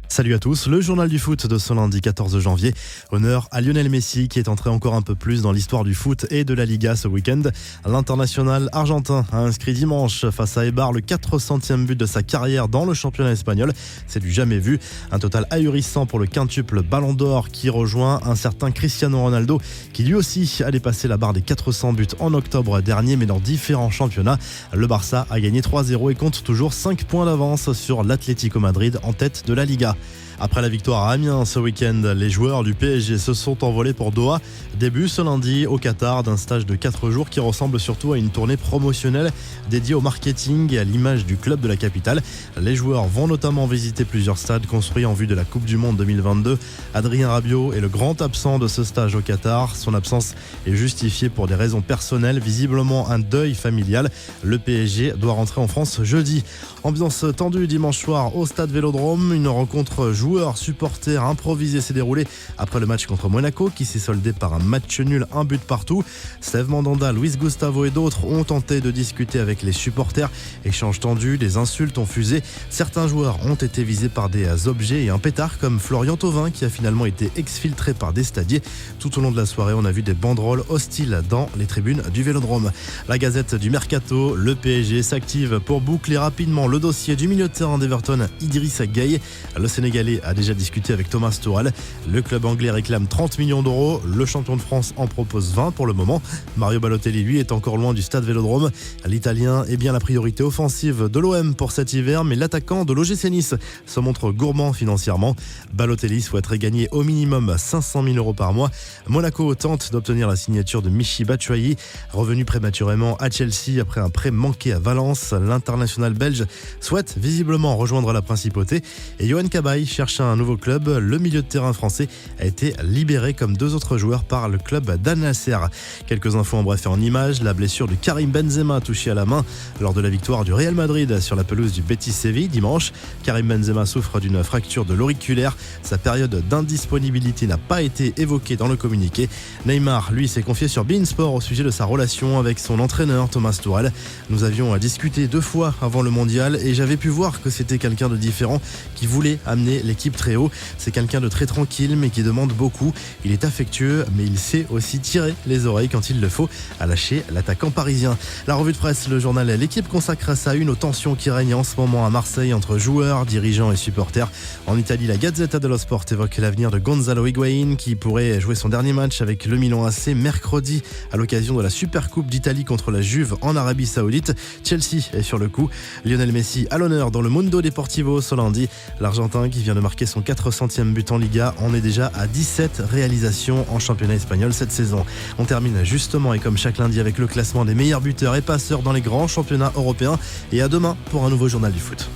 Salut à tous, le journal du foot de ce lundi 14 janvier. Honneur à Lionel Messi qui est entré encore un peu plus dans l'histoire du foot et de la Liga ce week-end. L'international argentin a inscrit dimanche face à Eibar le 400e but de sa carrière dans le championnat espagnol. C'est du jamais vu. Un total ahurissant pour le quintuple Ballon d'Or qui rejoint un certain Cristiano Ronaldo qui lui aussi a dépassé la barre des 400 buts en octobre dernier mais dans différents championnats. Le Barça a gagné 3-0 et compte toujours 5 points d'avance sur l'Atlético Madrid en tête de la Liga. Après la victoire à Amiens ce week-end, les joueurs du PSG se sont envolés pour Doha. Début ce lundi au Qatar d'un stage de 4 jours qui ressemble surtout à une tournée promotionnelle dédiée au marketing et à l'image du club de la capitale. Les joueurs vont notamment visiter plusieurs stades construits en vue de la Coupe du Monde 2022. Adrien Rabiot est le grand absent de ce stage au Qatar. Son absence est justifiée pour des raisons personnelles, visiblement un deuil familial. Le PSG doit rentrer en France jeudi. Ambiance tendue dimanche soir au stade Vélodrome. Une rencontre joueurs-supporters improvisée s'est déroulée après le match contre Monaco qui s'est soldé par un match nul, un but partout. Steve Mandanda, Luis Gustavo et d'autres ont tenté de discuter avec les supporters. Échange tendu, des insultes ont fusé. Certains joueurs ont été visés par des objets et un pétard comme Florian Thauvin qui a finalement été exfiltré par des stadiers. Tout au long de la soirée, on a vu des banderoles hostiles dans les tribunes du Vélodrome. La Gazette du Mercato, le PSG s'active pour boucler rapidement le dossier du milieu de terrain d'Everton, Idrissa Gueye. Le Sénégalais a déjà discuté avec Thomas Tuchel. Le club anglais réclame 30 millions d'euros. Le champion de France en propose 20 pour le moment. Mario Balotelli, lui, est encore loin du stade Vélodrome. L'Italien est bien la priorité offensive de l'OM pour cet hiver, mais l'attaquant de l'OGC Nice se montre gourmand financièrement. Balotelli souhaiterait gagner au minimum 500 000 euros par mois. Monaco tente d'obtenir la signature de Michy Batshuayi, revenu prématurément à Chelsea après un prêt manqué à Valence. L'international belge souhaite visiblement rejoindre la principauté et Yohan Cabaye cherche un nouveau club. Le milieu de terrain français a été libéré comme 2 autres joueurs par le club d'Al Nasser. Quelques infos en bref et en images. La blessure de Karim Benzema touché à la main lors de la victoire du Real Madrid sur la pelouse du Betis Séville dimanche. Karim Benzema souffre d'une fracture de l'auriculaire. Sa période d'indisponibilité n'a pas été évoquée dans le communiqué. Neymar, lui, s'est confié sur beIN Sport au sujet de sa relation avec son entraîneur Thomas Tuchel. Nous avions discuté 2 fois avant le mondial et j'avais pu voir que c'était quelqu'un de différent qui voulait amener l'équipe très haut. C'est quelqu'un de très tranquille mais qui demande beaucoup. Il est affectueux mais il sait aussi tirer les oreilles quand il le faut, a lâché l'attaquant parisien. La revue de presse, le journal L'équipe consacre sa une aux tensions qui règnent en ce moment à Marseille entre joueurs, dirigeants et supporters. En Italie, la Gazzetta dello Sport évoque l'avenir de Gonzalo Higuaín qui pourrait jouer son dernier match avec le Milan AC mercredi à l'occasion de la Supercoupe d'Italie contre la Juve en Arabie Saoudite. Chelsea est sur le coup. Lionel Messi à l'honneur dans le Mundo Deportivo ce lundi. L'Argentin qui vient de marquer son 400e but en Liga en est déjà à 17 réalisations en championnat espagnol cette saison. On termine justement et comme chaque lundi avec le classement des meilleurs buteurs et passeurs dans les grands championnats européens. Et à demain pour un nouveau journal du foot.